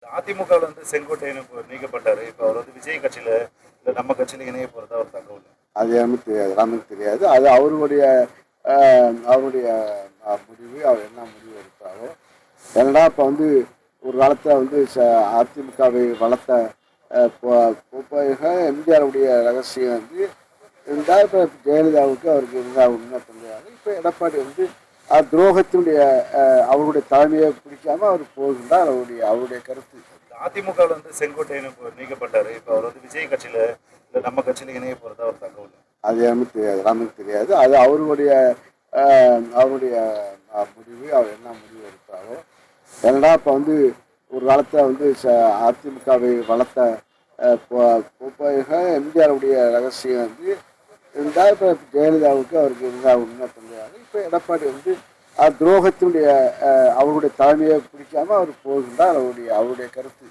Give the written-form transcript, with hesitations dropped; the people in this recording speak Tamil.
அதிமுகவில் செங்கோட்டையன் இப்போ நீக்கப்பட்டாரு. இப்போ அவர் விஜய் கட்சியில இல்ல நம்ம கட்சியில இணைய போறதா ஒரு தகவல். அது நமக்கு தெரியாது, நமக்கு தெரியாது. அது அவருடைய அவருடைய முடிவு. அவர் என்ன முடிவு எடுத்தாரோ. ஏன்னா இப்போ ஒரு காலத்தில் அதிமுகவை வளர்த்த எம்ஜிஆருடைய ரகசியம் இருந்தால் இப்போ ஜெயலலிதாவுக்கு அவருக்கு இருந்தால் உண்மை தெரியாது. இப்போ எடப்பாடி துரோகத்தினுடைய அவருடைய தலைமையை பிடிக்காம அவர் போகின்றார். அவருடைய கருத்து. அதிமுகவில் செங்கோட்டையன் இப்போ நீக்கப்பட்டாரு. இப்போ அவர் விஜய் கட்சியில இல்ல நம்ம கட்சியில இணைய போறதா ஒரு தகவல். அது நமக்கு தெரியாது, நமக்கு தெரியாது. அது அவருடைய அவருடைய முடிவு. அவர் என்ன முடிவு எடுத்தாரோ. ஏன்னா இப்போ ஒரு காலத்தில் அதிமுகவை வளர்த்த எம்ஜிஆருடைய ரகசியம் இருந்தால் இப்போ ஜெயலலிதாவுக்கு அவருக்கு இருந்தால் உண்மை தெரியாது. இப்போ எடப்பாடி துரோகத்தினுடைய அவருடைய தலைமையை பிடிக்காம அவர் போகின்றார். அவருடைய கருத்து.